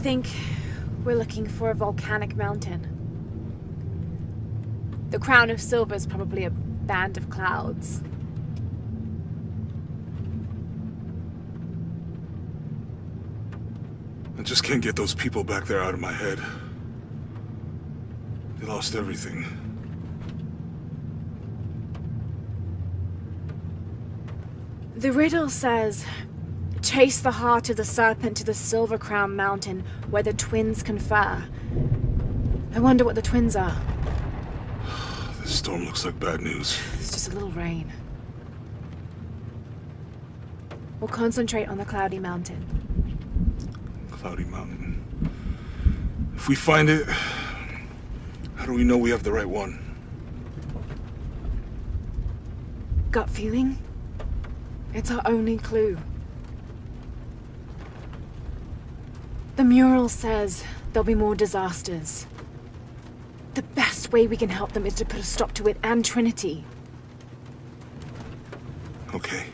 think we're looking for a volcanic mountain. The crown of silver is probably a band of clouds. I just can't get those people back there out of my head. They lost everything. The riddle says, chase the heart of the serpent to the Silver Crown Mountain where the twins confer. I wonder what the twins are. This storm looks like bad news. It's just a little rain. We'll concentrate on the Cloudy Mountain. Cloudy Mountain. If we find it, how do we know we have the right one? Gut feeling? It's our only clue. The mural says there'll be more disasters. The best way we can help them is to put a stop to it and Trinity. Okay.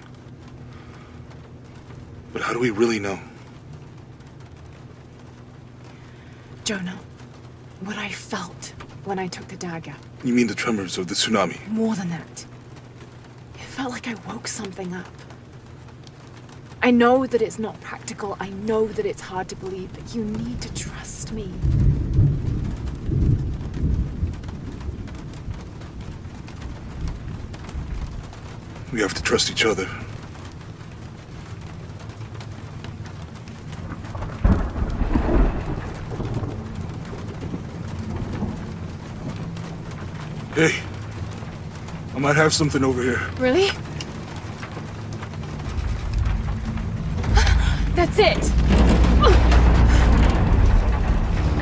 But how do we really know? Jonah, what I felt when I took the dagger. You mean the tremors of the tsunami? More than that. It felt like I woke something up. I know that it's not practical. I know that it's hard to believe, but you need to trust me. We have to trust each other. Hey, I might have something over here. Really? That's it!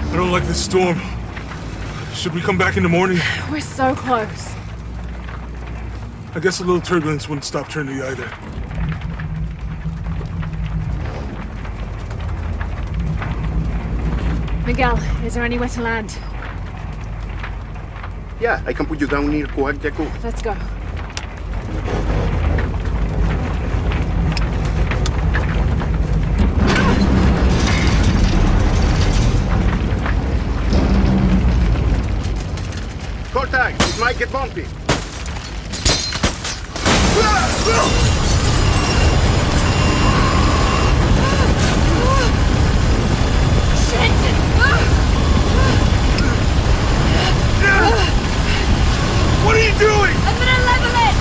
I don't like this storm. Should we come back in the morning? We're so close. I guess a little turbulence wouldn't stop Trinity either. Miguel, is there anywhere to land? Yeah, I can put you down near Coajaco. Let's go. Contact! It might get bumpy. What are you doing? I'm gonna level it!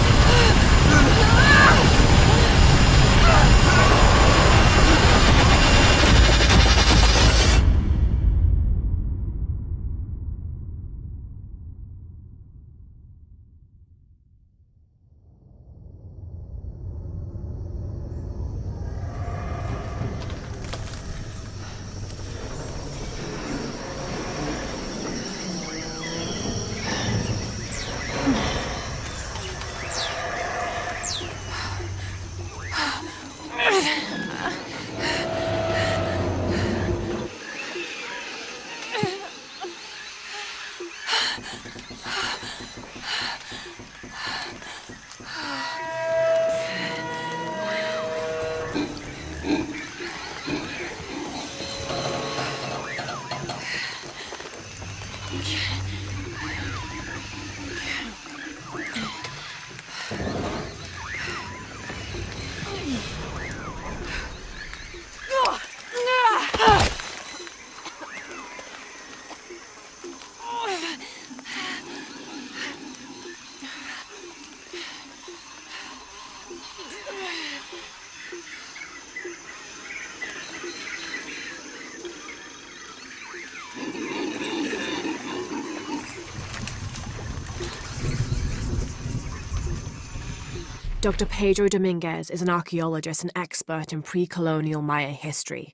Dr. Pedro Dominguez is an archaeologist and expert in pre-colonial Maya history.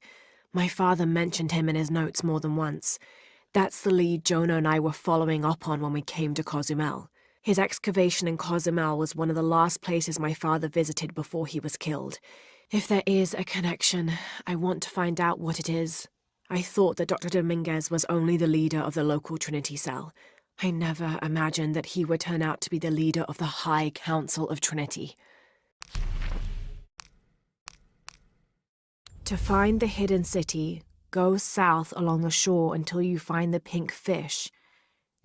My father mentioned him in his notes more than once. That's the lead Jonah and I were following up on when we came to Cozumel. His excavation in Cozumel was one of the last places my father visited before he was killed. If there is a connection, I want to find out what it is. I thought that Dr. Dominguez was only the leader of the local Trinity cell. I never imagined that he would turn out to be the leader of the High Council of Trinity. To find the hidden city, Go south along the shore until you find the pink fish.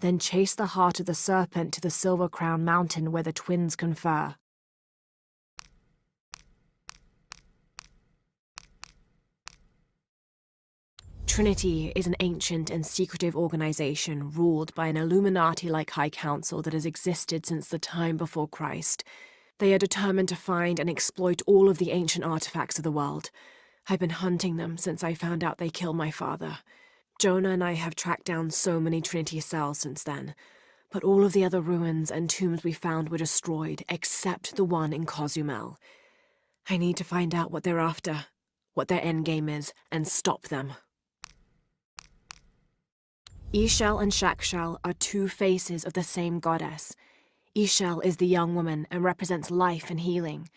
Then chase the heart of the serpent to the Silver Crown Mountain where the twins confer. Trinity is an ancient and secretive organization ruled by an Illuminati-like High Council that has existed since the time before Christ. They are determined to find and exploit all of the ancient artifacts of the world. I've been hunting them since I found out they killed my father. Jonah and I have tracked down so many Trinity cells since then, but all of the other ruins and tombs we found were destroyed except the one in Cozumel. I need to find out what they're after, what their endgame is, and stop them. Ixchel and Shakshel are two faces of the same goddess. Ixchel is the young woman and represents life and healing.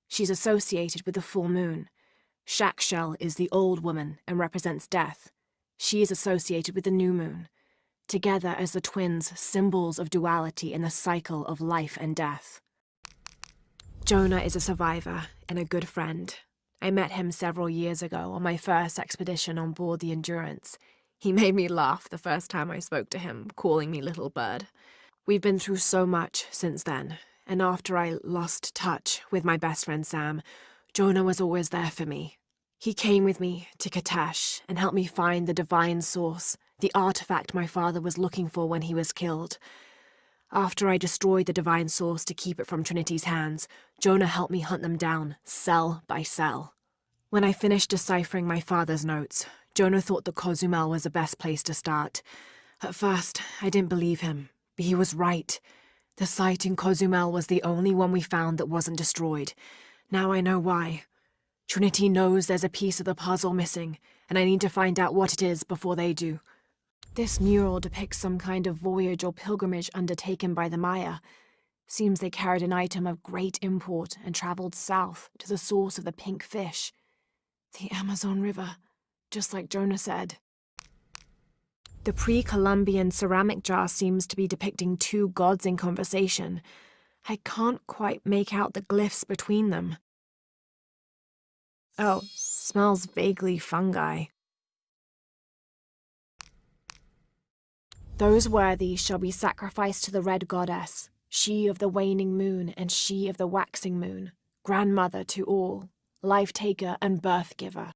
She's associated with the full moon. Shakshel is the old woman and represents death. She is associated with the new moon. Together as the twins, symbols of duality in the cycle of life and death. Jonah is a survivor and a good friend. I met him several years ago on my first expedition on board the Endurance. He made me laugh the first time I spoke to him, calling me Little Bird. We've been through so much since then, and after I lost touch with my best friend Sam, Jonah was always there for me. He came with me to Katesh and helped me find the divine source, the artifact my father was looking for when he was killed. After I destroyed the divine source to keep it from Trinity's hands, Jonah helped me hunt them down, cell by cell. When I finished deciphering my father's notes, Jonah thought that Cozumel was the best place to start. At first, I didn't believe him, but he was right. The site in Cozumel was the only one we found that wasn't destroyed. Now I know why. Trinity knows there's a piece of the puzzle missing, and I need to find out what it is before they do. This mural depicts some kind of voyage or pilgrimage undertaken by the Maya. Seems they carried an item of great import and traveled south to the source of the pink fish. The Amazon River, just like Jonah said. The pre-Columbian ceramic jar seems to be depicting two gods in conversation. I can't quite make out the glyphs between them. Oh, smells vaguely fungi. Those worthy shall be sacrificed to the red goddess, she of the waning moon and she of the waxing moon, grandmother to all, life-taker and birth-giver.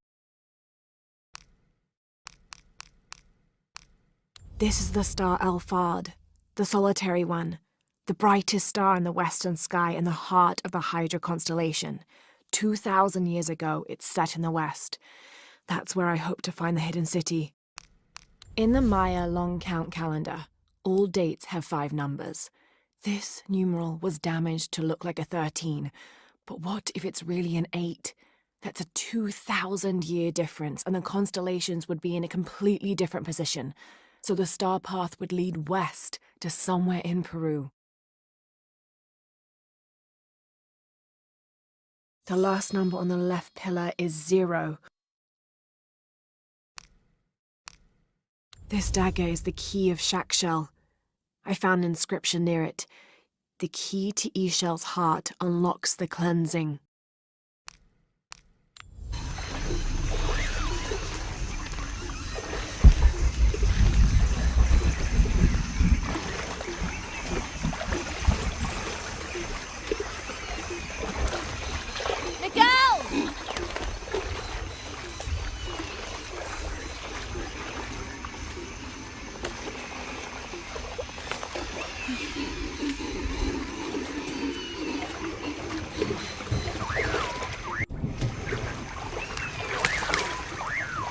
This is the star Alphard, the solitary one, the brightest star in the western sky in the heart of the Hydra constellation. 2,000 years ago, it's set in the west. That's where I hope to find the hidden city. In the Maya long count calendar, all dates have 5 numbers. This numeral was damaged to look like a 13, but what if it's really an 8? That's a 2,000-year difference, and the constellations would be in a completely different position. So the star path would lead west to somewhere in Peru. The last number on the left pillar is 0. This dagger is the key of Shakshel. I found an inscription near it. The key to Ixchel's heart unlocks the cleansing.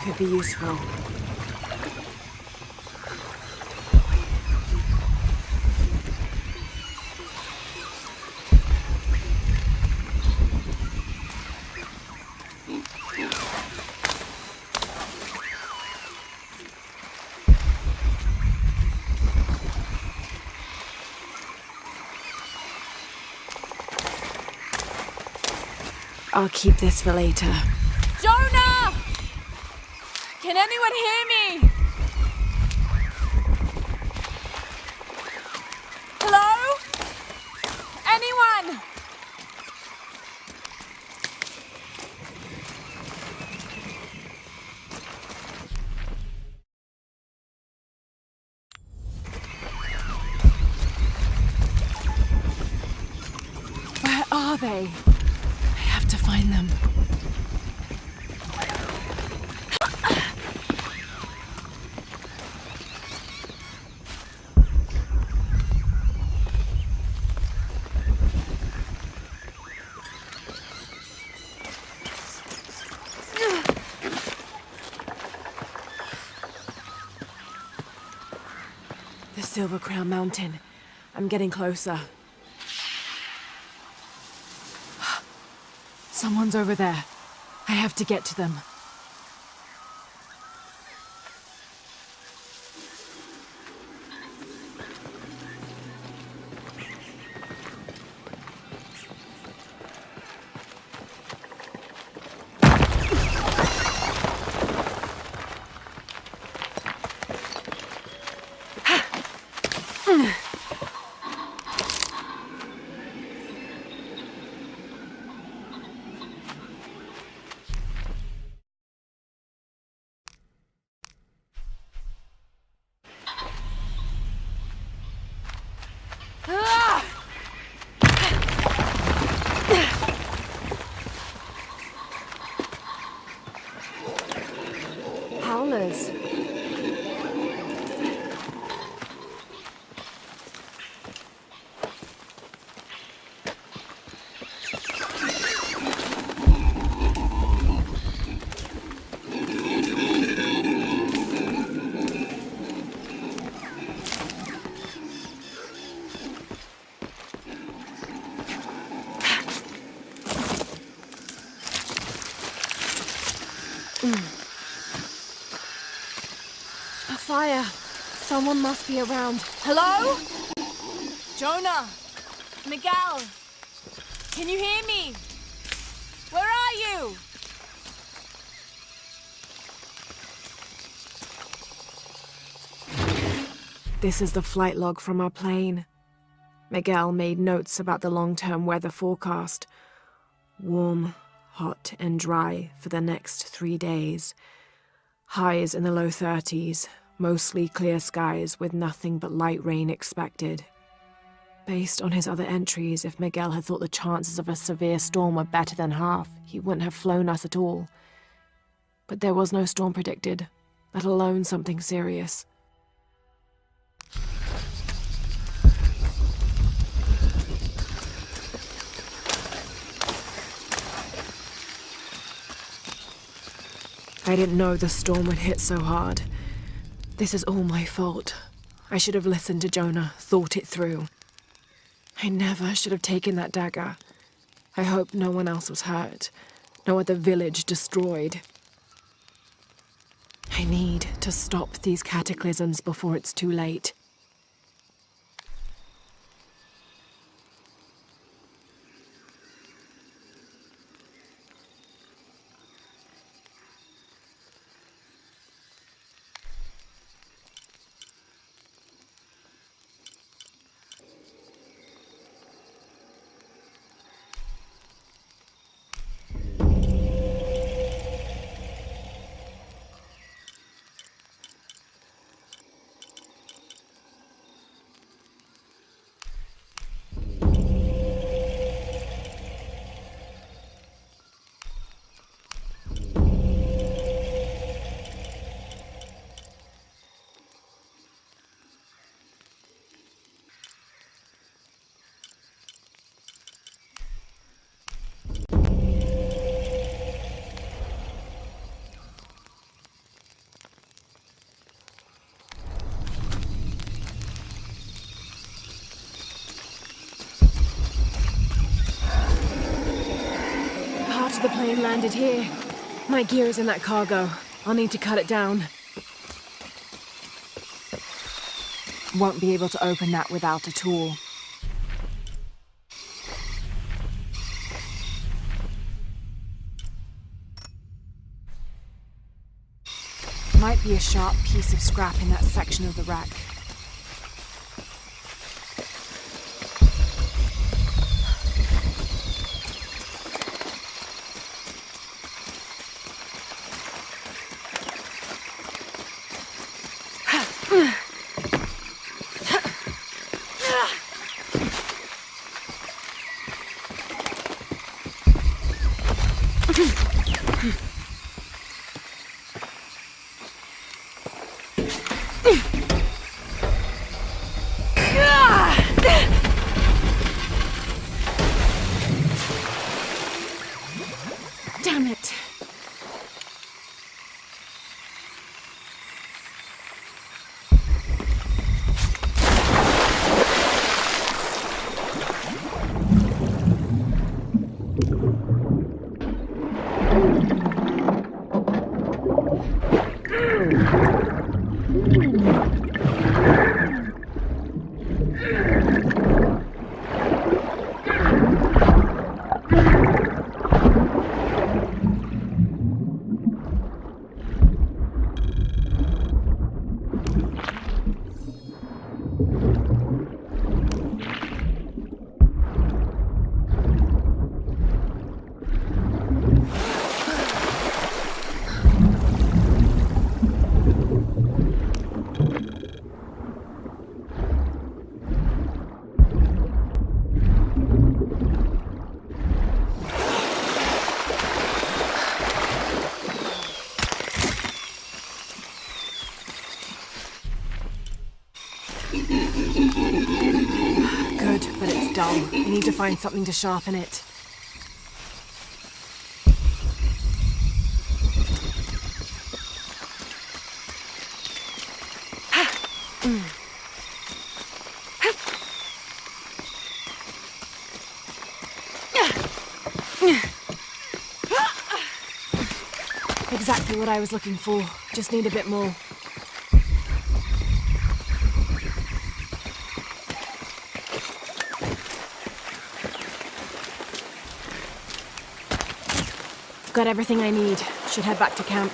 Could be useful. I'll keep this for later. Jonah! Can anyone hear me? Hello? Anyone? they? I have to find them. The Silver Crown Mountain. I'm getting closer. Someone's over there. I have to get to them. Howlers. A fire. Someone must be around. Hello? Jonah? Miguel? Can you hear me? Where are you? This is the flight log from our plane. Miguel made notes about the long-term weather forecast. Warm, hot, and dry for the next 3 days. Highs in the low 30s, mostly clear skies with nothing but light rain expected. Based on his other entries, if Miguel had thought the chances of a severe storm were better than half, he wouldn't have flown us at all. But there was no storm predicted, let alone something serious. I didn't know the storm would hit so hard. This is all my fault. I should have listened to Jonah, thought it through. I never should have taken that dagger. I hope no one else was hurt. No other village destroyed. I need to stop these cataclysms before it's too late. The plane landed here. My gear is in that cargo. I'll need to cut it down. Won't be able to open that without a tool. Might be a sharp piece of scrap in that section of the wreck. Good, but it's dull. I need to find something to sharpen it. Exactly what I was looking for. Just need a bit more. Got everything I need. Should head back to camp.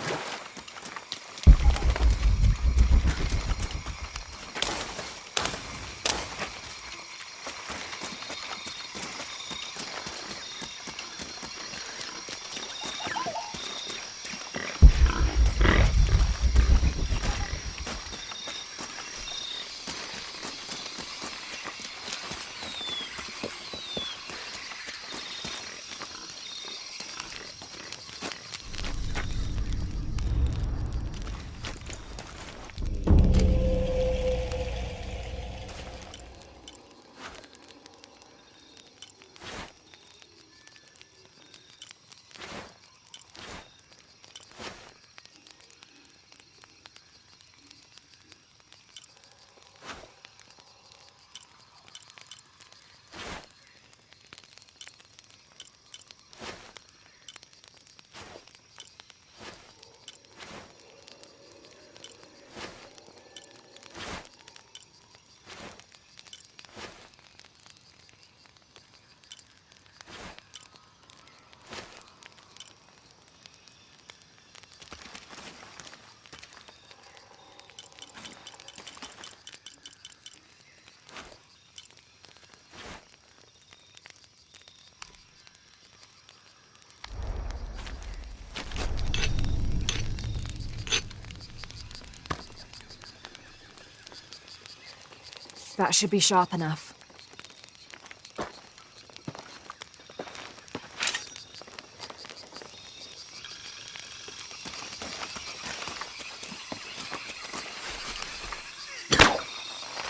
That should be sharp enough.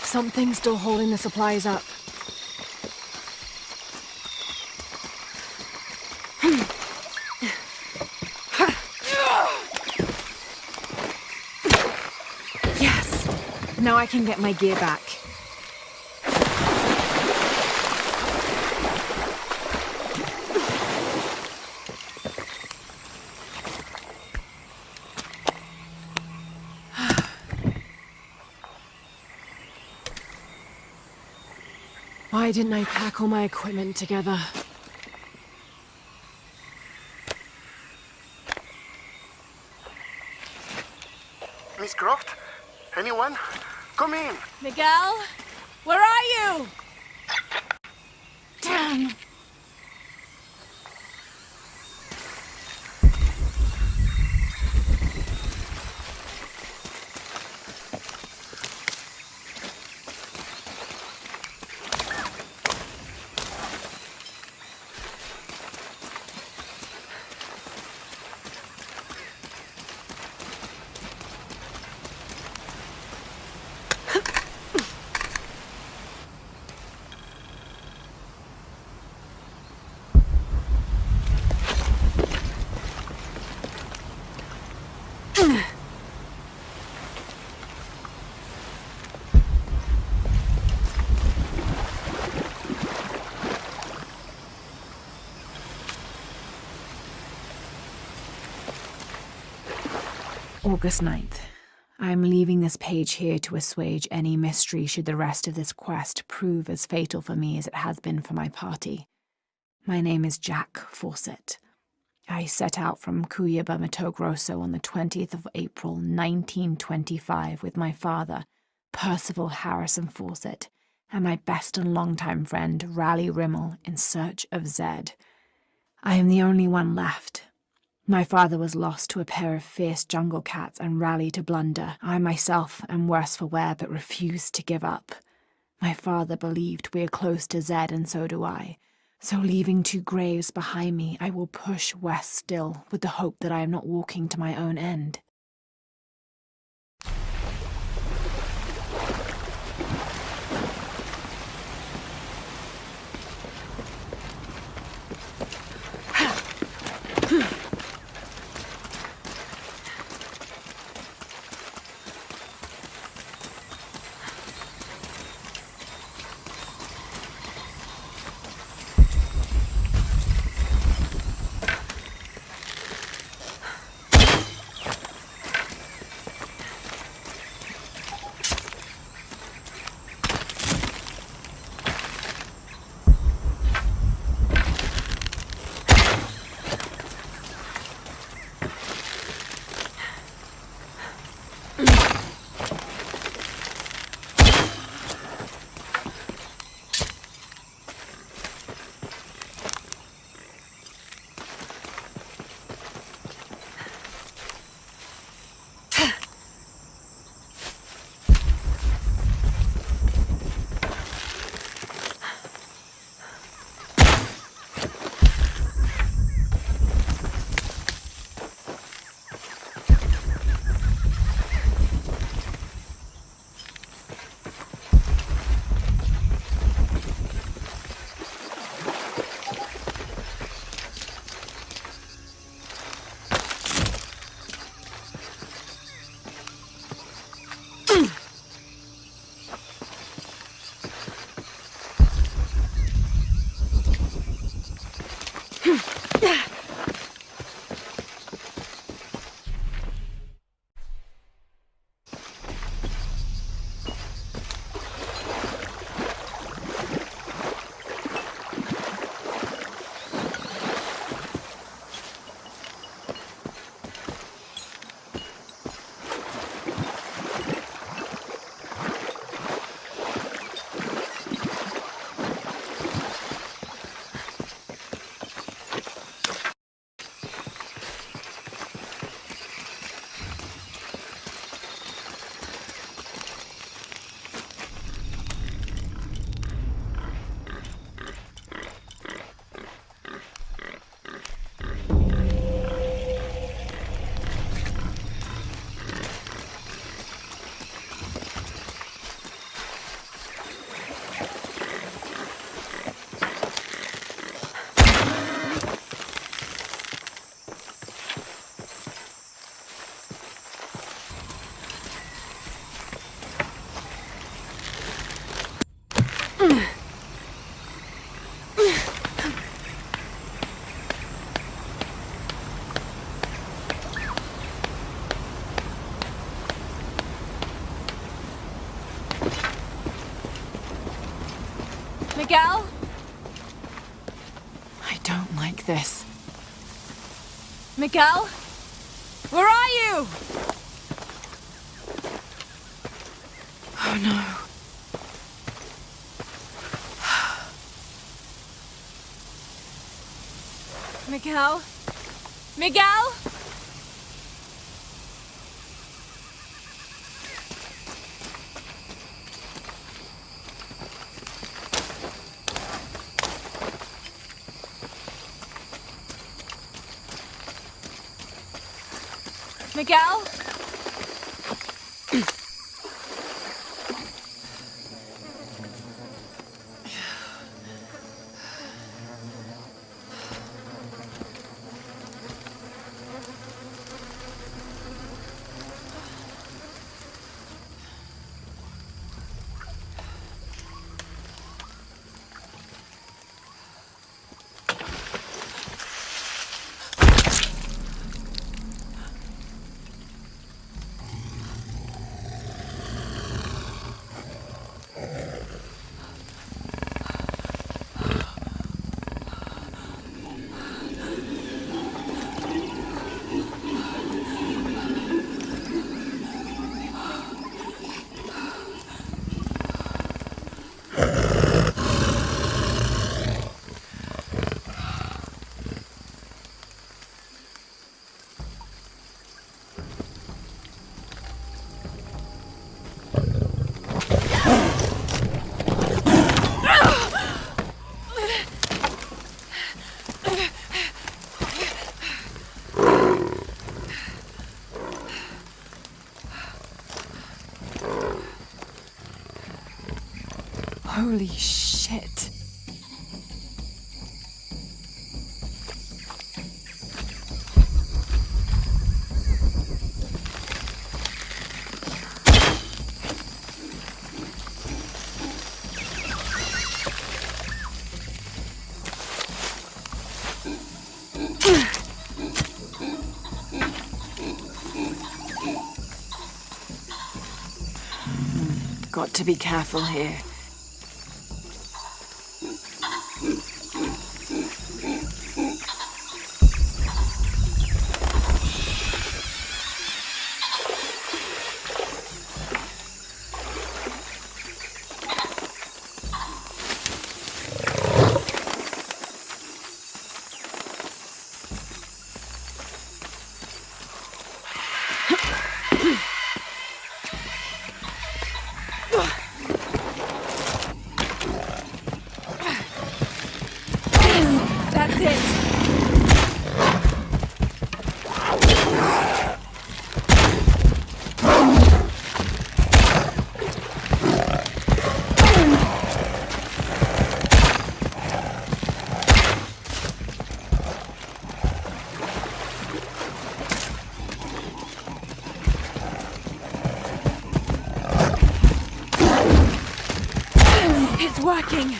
Something's still holding the supplies up. Yes! Now I can get my gear back. Why didn't I pack all my equipment together? Miss Croft? Anyone? Come in! Miguel? Where are you? Damn! August 9th. I am leaving this page here to assuage any mystery should the rest of this quest prove as fatal for me as it has been for my party. My name is Jack Fawcett. I set out from Cuyaba, Mato Grosso on the 20th of April, 1925 with my father, Percival Harrison Fawcett, and my best and longtime friend, Raleigh Rimmel, in search of Zed. I am the only one left. My father was lost to a pair of fierce jungle cats and Raleigh to blunder. I myself am worse for wear but refuse to give up. My father believed we are close to Zed and so do I. So leaving two graves behind me, I will push west still with the hope that I am not walking to my own end. Miguel? I don't like this. Miguel? Where are you? Oh no. Miguel? Miguel? Miguel? Holy shit. Got to be careful here. That's it. It's working.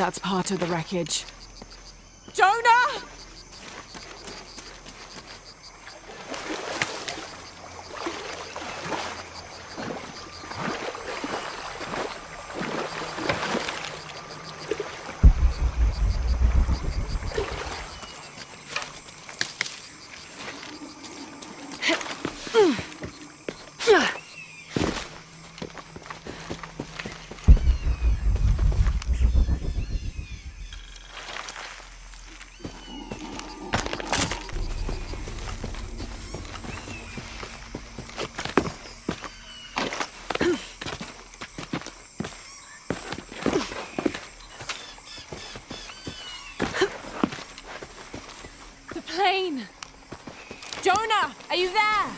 That's part of the wreckage. Jonah! Plane! Jonah, are you there?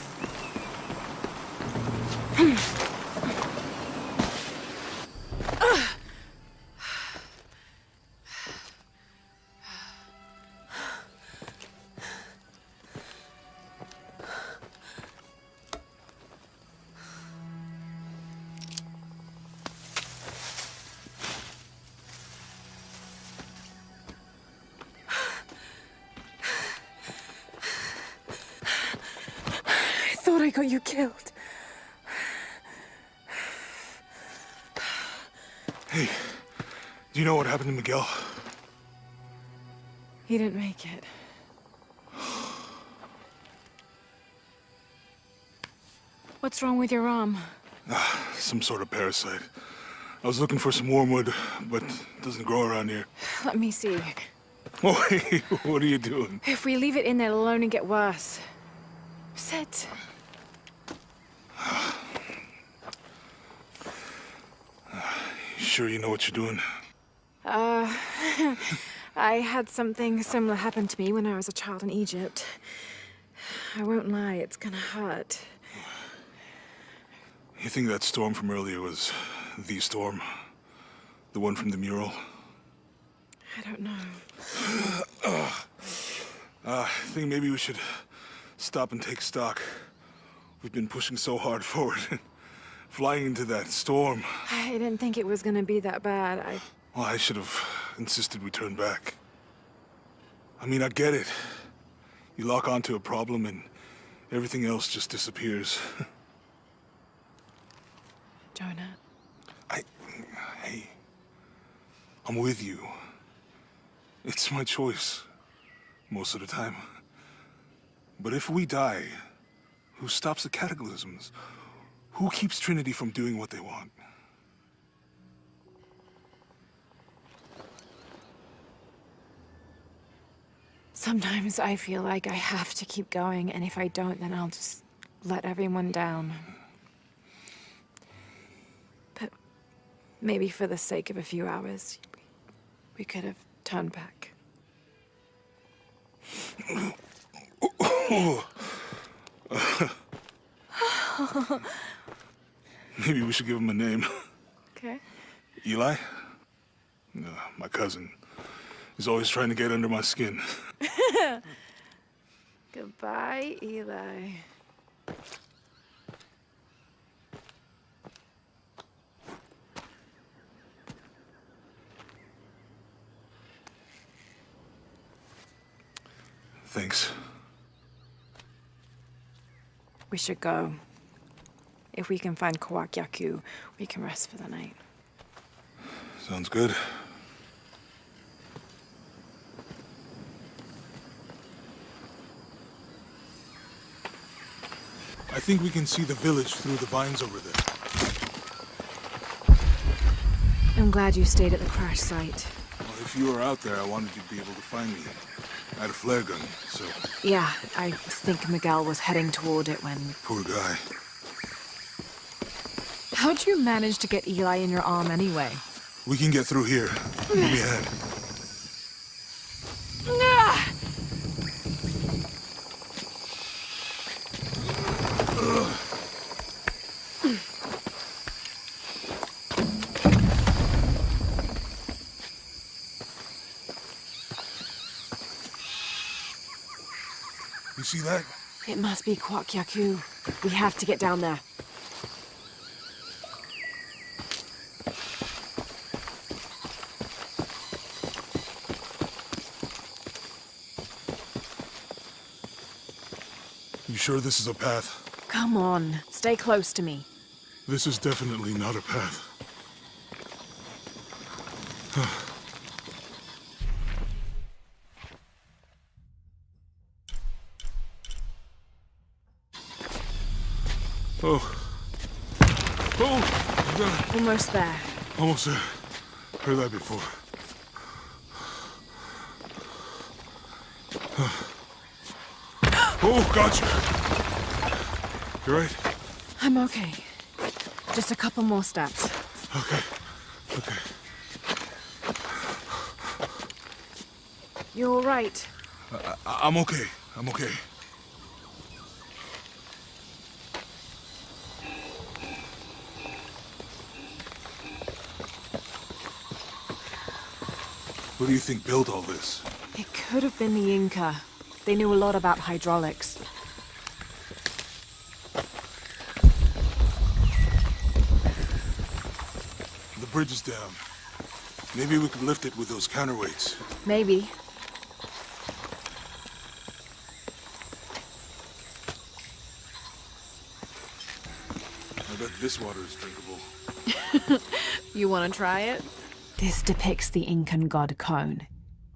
I thought I got you killed. Hey, do you know what happened to Miguel? He didn't make it. What's wrong with your arm? Some sort of parasite. I was looking for some wormwood, but it doesn't grow around here. Let me see. Oh, hey, what are you doing? If we leave it in there, it'll only get worse. Sit. Sure you know what you're doing? I had something similar happen to me when I was a child in Egypt. I won't lie, it's gonna hurt. You think that storm from earlier was the storm? The one from the mural? I don't know. I think maybe we should stop and take stock. We've been pushing so hard forward. Flying into that storm. I didn't think it was gonna be that bad. Well, I should have insisted we turn back. I mean, I get it. You lock onto a problem and everything else just disappears. Jonah. Hey, I'm with you. It's my choice, most of the time. But if we die, who stops the cataclysms? Who keeps Trinity from doing what they want? Sometimes I feel like I have to keep going, and if I don't, then I'll just let everyone down. But maybe for the sake of a few hours, we could have turned back. Maybe we should give him a name. Okay. Eli? My cousin. He's always trying to get under my skin. Goodbye, Eli. Thanks. We should go. If we can find Kawakyaku, we can rest for the night. Sounds good. I think we can see the village through the vines over there. I'm glad you stayed at the crash site. Well, if you were out there, I wanted you to be able to find me. I had a flare gun, so... Yeah, I think Miguel was heading toward it when... Poor guy. How'd you manage to get Eli in your arm anyway? We can get through here. Give me a hand. You see that? It must be Kawakyaku. We have to get down there. You sure this is a path? Come on, stay close to me. This is definitely not a path. Oh. Oh! God. Almost there. Almost there. Heard that before. Oh, gotcha! You right? I'm okay. Just a couple more steps. Okay. Okay. You're all right. I'm okay. I'm okay. Who do you think built all this? It could have been the Inca. They knew a lot about hydraulics. The bridge is down. Maybe we could lift it with those counterweights. Maybe. I bet this water is drinkable. You want to try it? This depicts the Incan god Kon.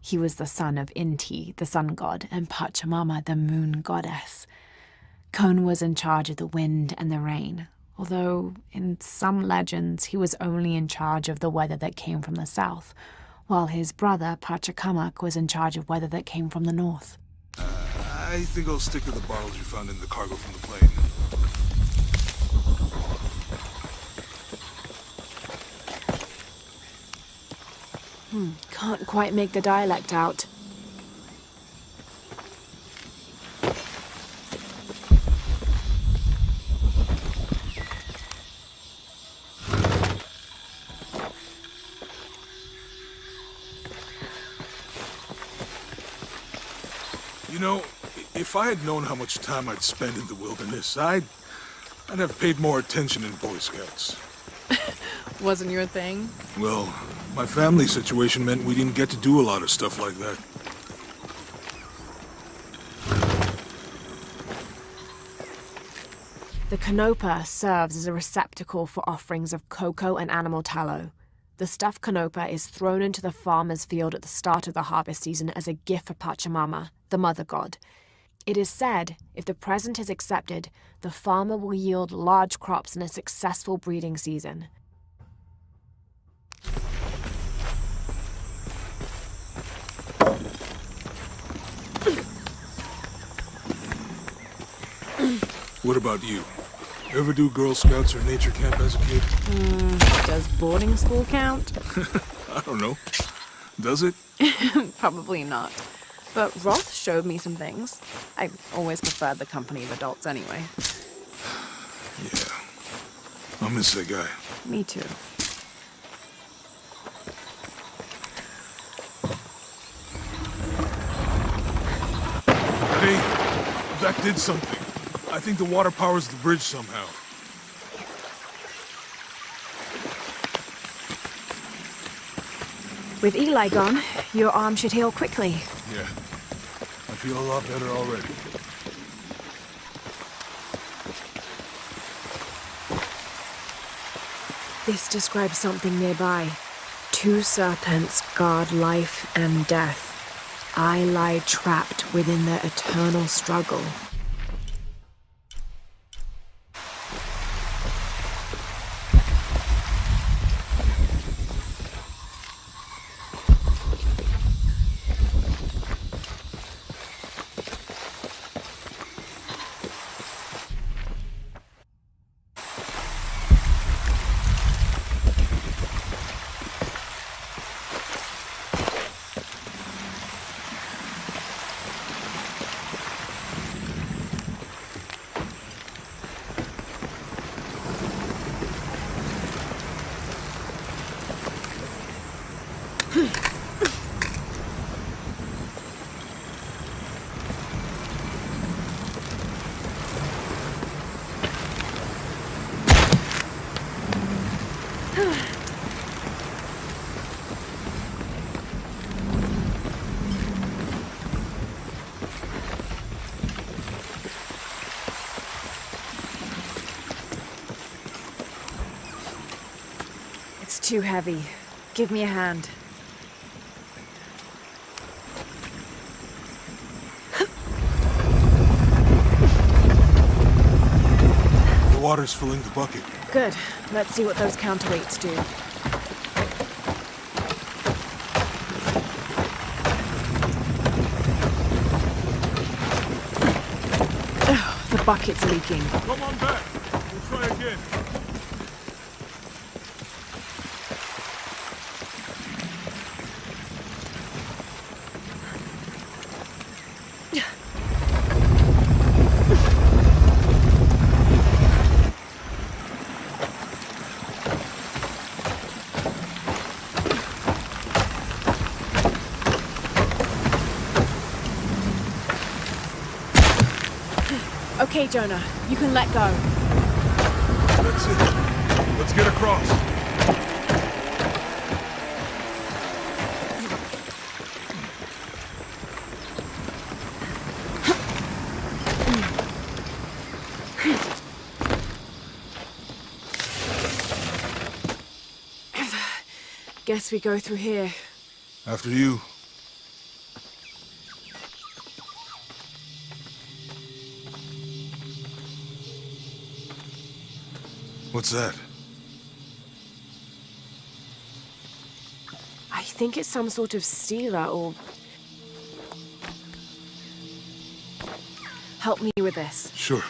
He was the son of Inti, the sun god, and Pachamama, the moon goddess. Kon was in charge of the wind and the rain, although in some legends he was only in charge of the weather that came from the south, while his brother Pachacamac was in charge of weather that came from the north. I think I'll stick to the bottles you found in the cargo from the plane. Can't quite make the dialect out. You know, if I had known how much time I'd spend in the wilderness, I'd have paid more attention in Boy Scouts. Wasn't your thing? Well, my family situation meant we didn't get to do a lot of stuff like that. The canopa serves as a receptacle for offerings of cocoa and animal tallow. The stuffed canopa is thrown into the farmer's field at the start of the harvest season as a gift for Pachamama, the mother god. It is said, if the present is accepted, the farmer will yield large crops in a successful breeding season. What about you? Ever do Girl Scouts or nature camp as a kid? Does boarding school count? I don't know. Does it? Probably not. But Roth showed me some things. I always preferred the company of adults anyway. Yeah. I miss that guy. Me too. Hey, that did something. I think the water powers the bridge somehow. With Eli gone, your arm should heal quickly. Yeah. I feel a lot better already. This describes something nearby. 2 serpents guard life and death. I lie trapped within their eternal struggle. too heavy. Give me a hand. The water's filling the bucket. Good. Let's see what those counterweights do. Oh, the bucket's leaking. Come on back. We'll try again. Okay, Jonah, you can let go. That's it. Let's get across. Guess we go through here. After you. What's that? I think it's some sort of stealer or... Help me with this. Sure.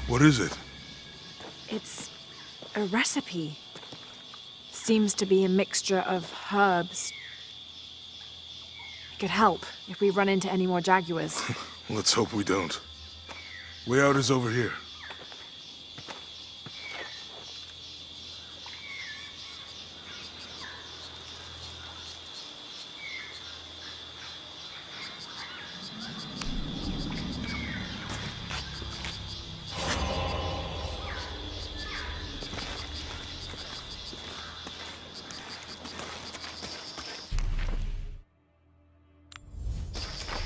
What is it? It's a recipe. Seems to be a mixture of herbs. It could help if we run into any more jaguars. Let's hope we don't. Way out is over here.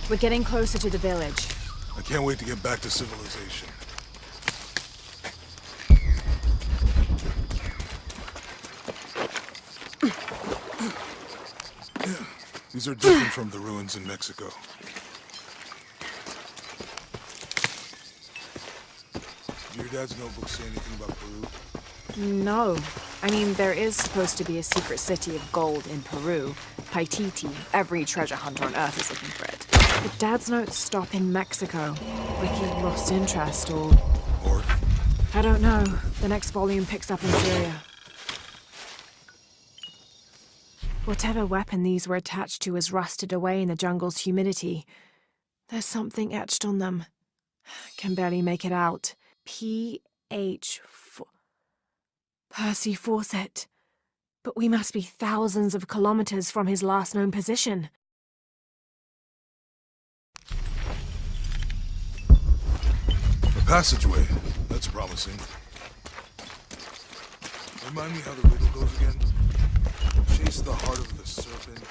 We're getting closer to the village. I can't wait to get back to civilization. These are different from the ruins in Mexico. Do your dad's notebook say anything about Peru? No. I mean, there is supposed to be a secret city of gold in Peru. Paititi. Every treasure hunter on Earth is looking for it. But Dad's notes stop in Mexico. Like he lost interest or... Or? I don't know. The next volume picks up in Syria. Whatever weapon these were attached to has rusted away in the jungle's humidity. There's something etched on them. Can barely make it out. P.H. Percy Fawcett. But we must be thousands of kilometers from his last known position. A passageway. That's promising. Remind me how the riddle goes again? Chase the heart of the serpent.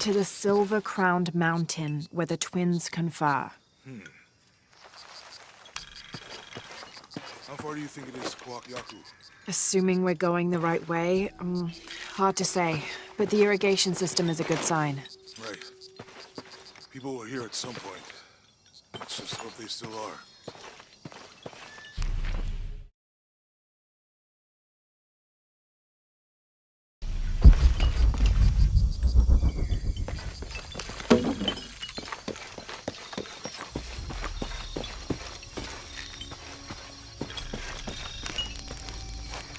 To the silver-crowned mountain where the twins confer. How far do you think it is to Kwakyaku? Assuming we're going the right way, hard to say. But the irrigation system is a good sign. Right. People were here at some point. Let's just hope they still are.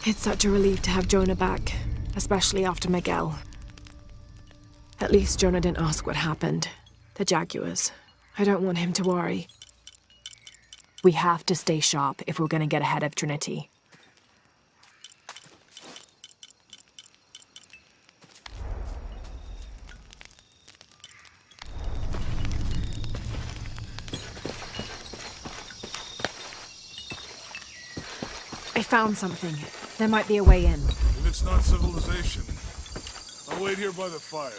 It's such a relief to have Jonah back, especially after Miguel. At least Jonah didn't ask what happened. The jaguars. I don't want him to worry. We have to stay sharp if we're going to get ahead of Trinity. I found something. There might be a way in. If it's not civilization, I'll wait here by the fire.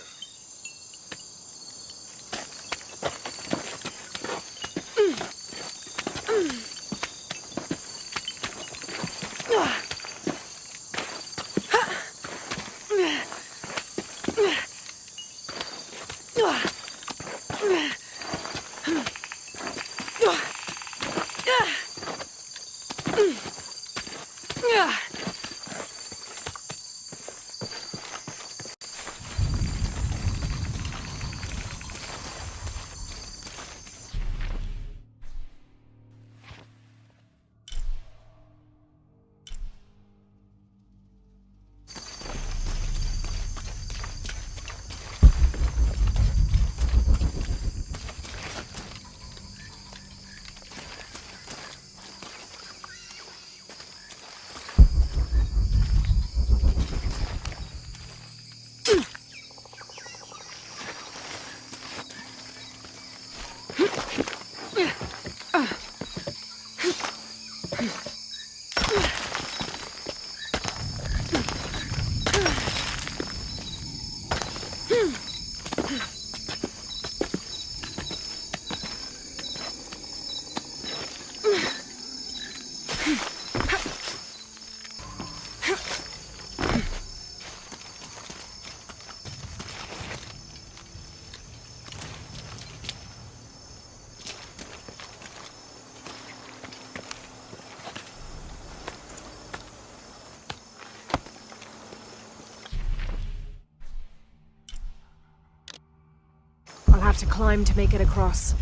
have to climb to make it across.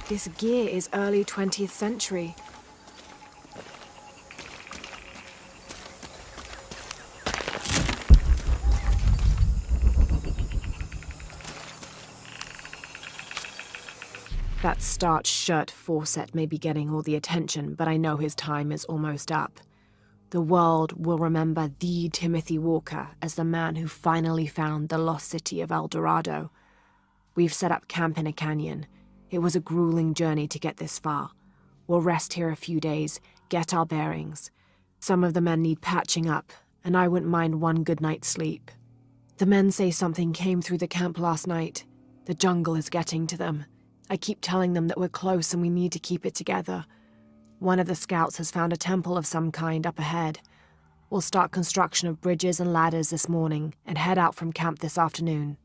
This gear is early 20th century. That starched shirt Fawcett may be getting all the attention, but I know his time is almost up. The world will remember the Timothy Walker as the man who finally found the lost city of El Dorado. We've set up camp in a canyon. It was a grueling journey to get this far. We'll rest here a few days, get our bearings. Some of the men need patching up, and I wouldn't mind one good night's sleep. The men say something came through the camp last night. The jungle is getting to them. I keep telling them that we're close and we need to keep it together. One of the scouts has found a temple of some kind up ahead. We'll start construction of bridges and ladders this morning and head out from camp this afternoon.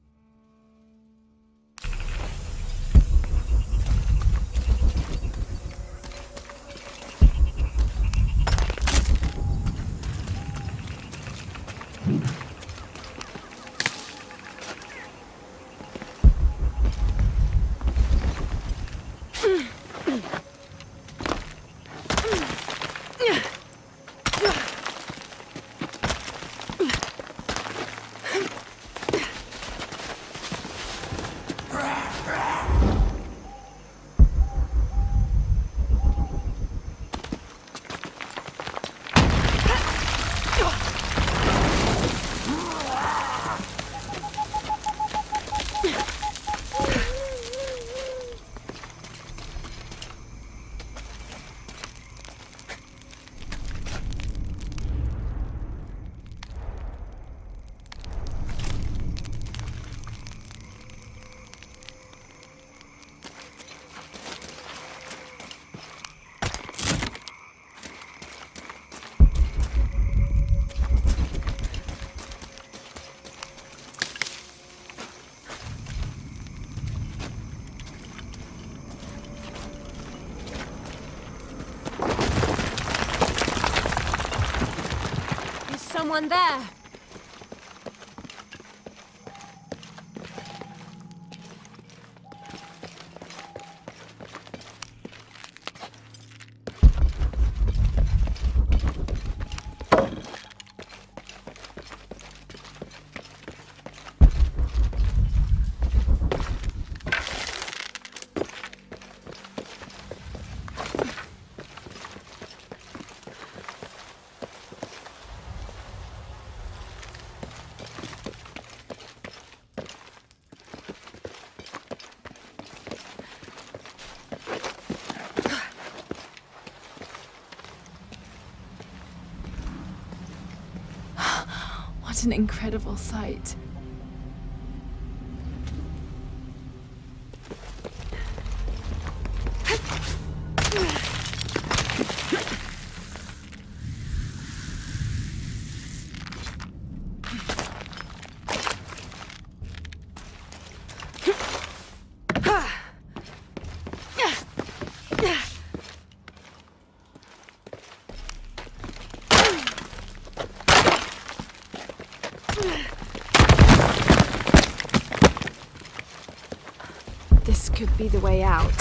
Someone there. What an incredible sight. This could be the way out.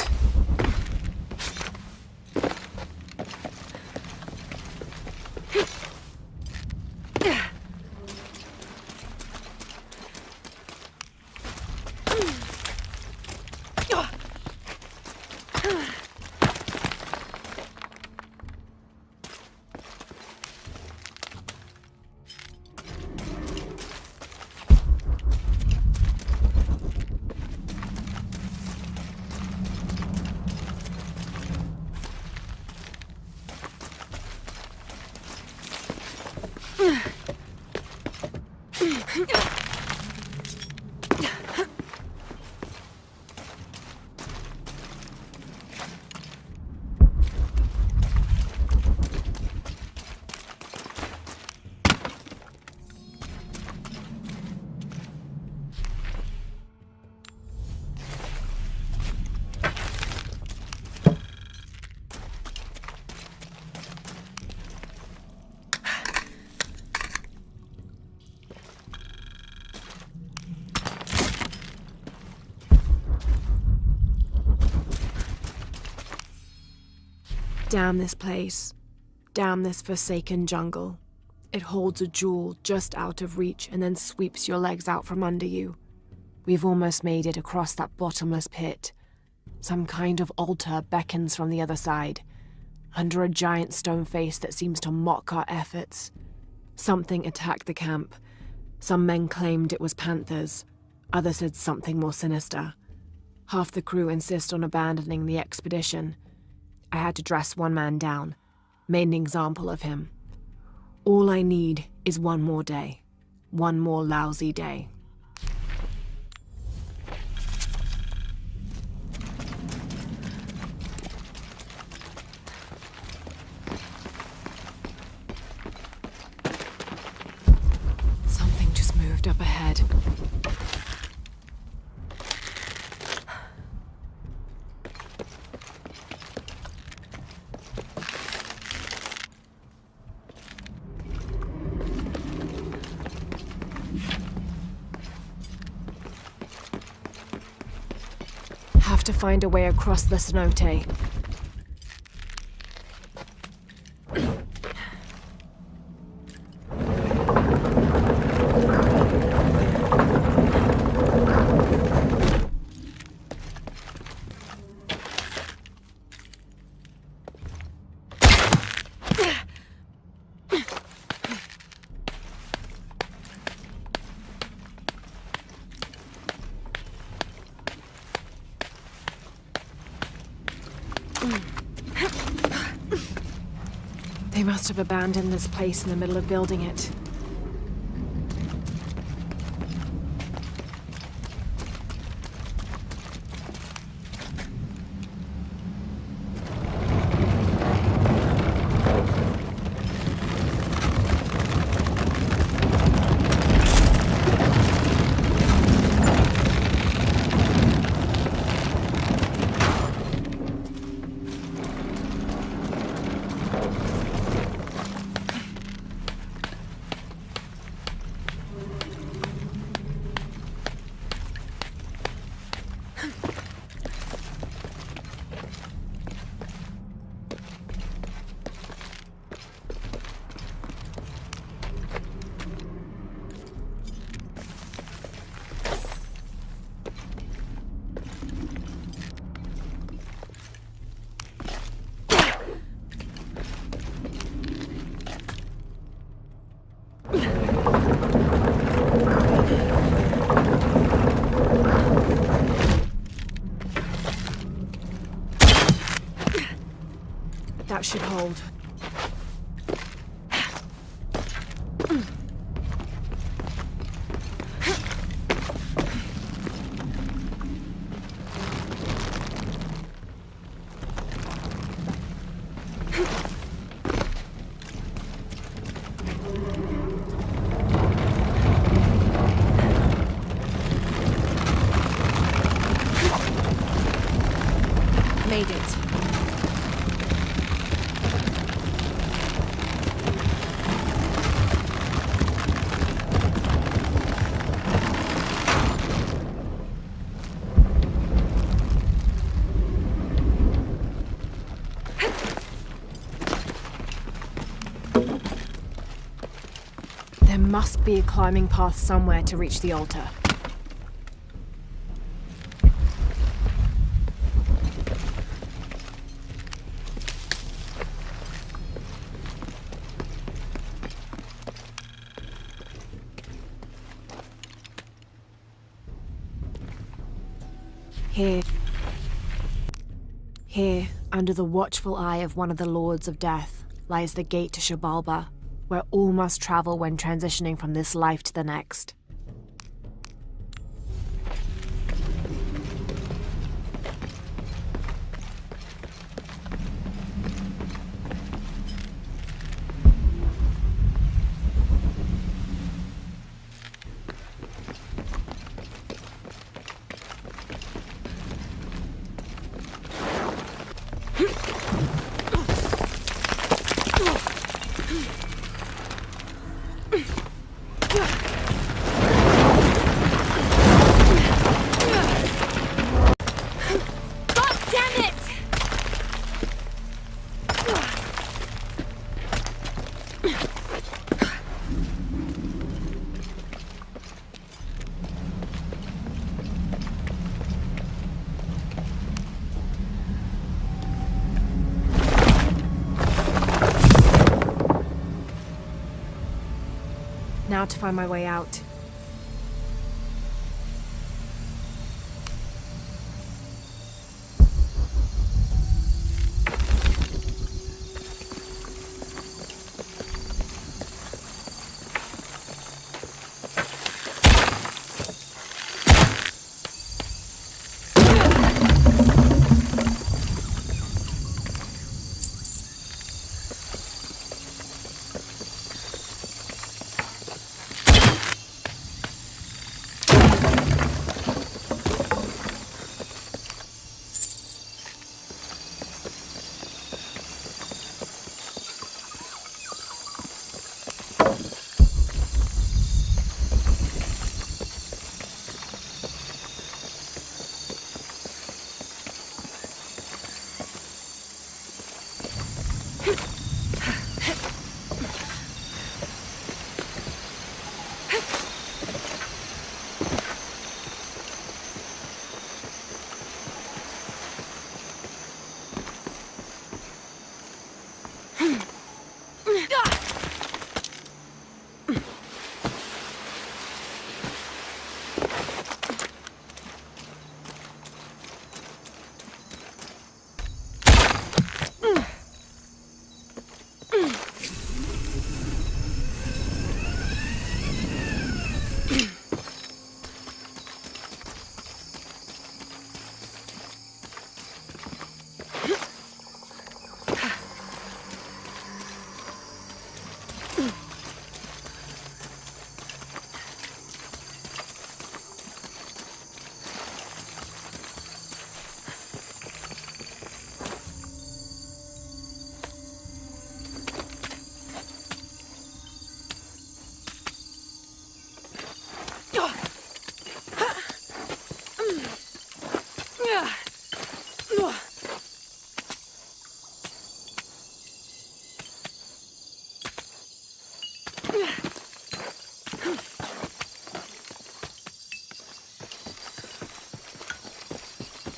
Damn this place. Damn this forsaken jungle. It holds a jewel just out of reach and then sweeps your legs out from under you. We've almost made it across that bottomless pit. Some kind of altar beckons from the other side, under a giant stone face that seems to mock our efforts. Something attacked the camp. Some men claimed it was panthers. Others said something more sinister. Half the crew insist on abandoning the expedition. I had to dress one man down, made an example of him. All I need is one more day. One more lousy day. Something just moved up ahead. Have to find a way across the cenote. They must have abandoned this place in the middle of building it. That should hold. Made it. There must be a climbing path somewhere to reach the altar. Here, under the watchful eye of one of the Lords of Death, lies the gate to Shabalba, where all must travel when transitioning from this life to the next. Now to find my way out.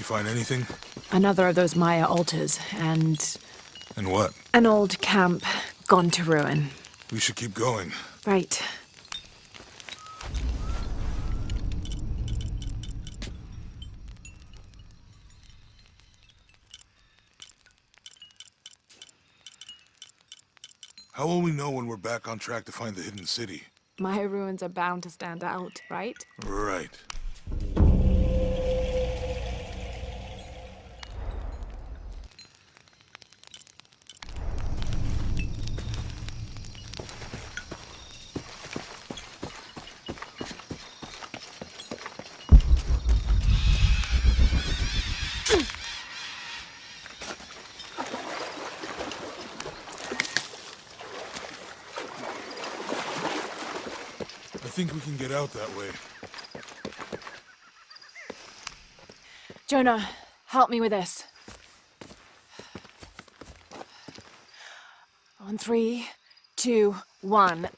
Find anything? Another of those Maya altars, and... And what? An old camp gone to ruin. We should keep going. Right. How will we know when we're back on track to find the hidden city? Maya ruins are bound to stand out, right? Right. I think we can get out that way. Jonah, help me with this. On 3, 2, 1.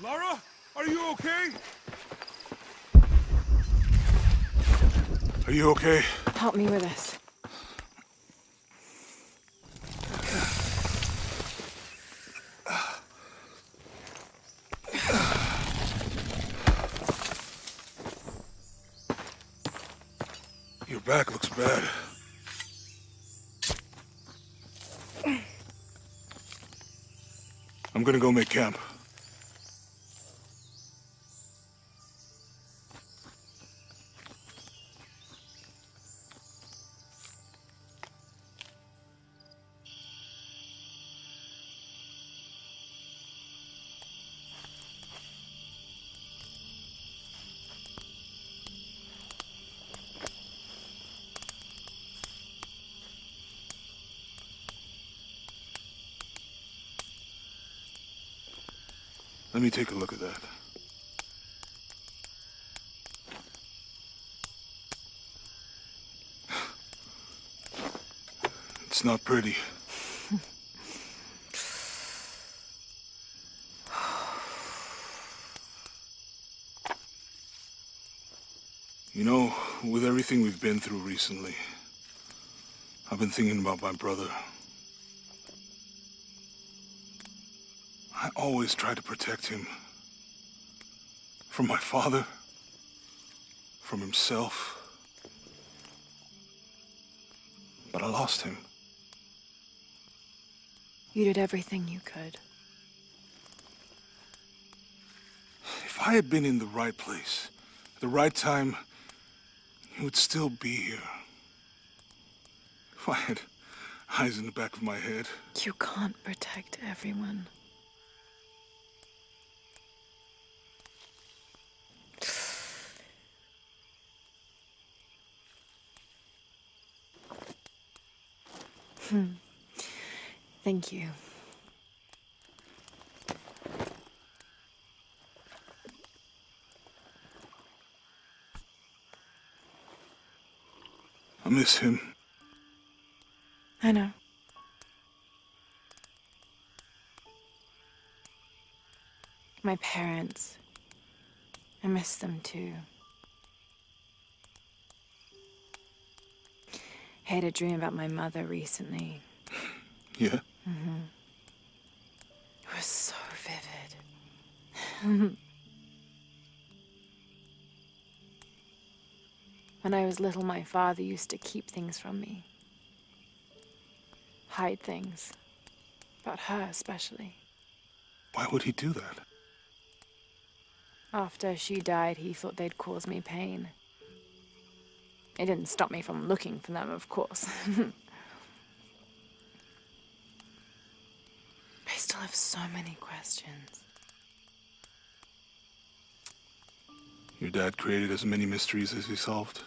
Lara, are you okay? Are you okay? Help me with this. Your back looks bad. I'm gonna go make camp. Let me take a look at that. It's not pretty. You know, with everything we've been through recently, I've been thinking about my brother. I always tried to protect him. From my father. From himself. But I lost him. You did everything you could. If I had been in the right place, at the right time, he would still be here. If I had eyes in the back of my head. You can't protect everyone. Thank you. I miss him. I know. My parents. I miss them too. I had a dream about my mother recently. Yeah? It was so vivid. When I was little, my father used to keep things from me. Hide things. About her, especially. Why would he do that? After she died, he thought they'd cause me pain. It didn't stop me from looking for them, of course. I still have so many questions. Your dad created as many mysteries as he solved.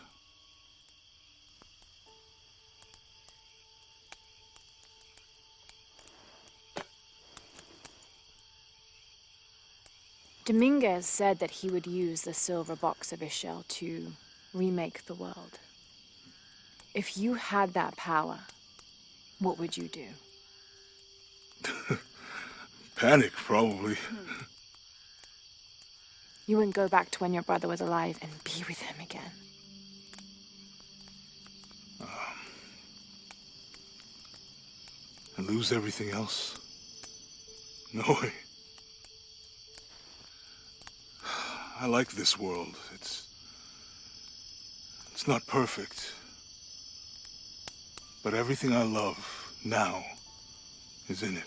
Dominguez said that he would use the silver box of his shell to remake the world. If you had that power, what would you do? Panic, probably. You wouldn't go back to when your brother was alive and be with him again. And lose everything else? No way. I like this world. It's not perfect. But everything I love now is in it.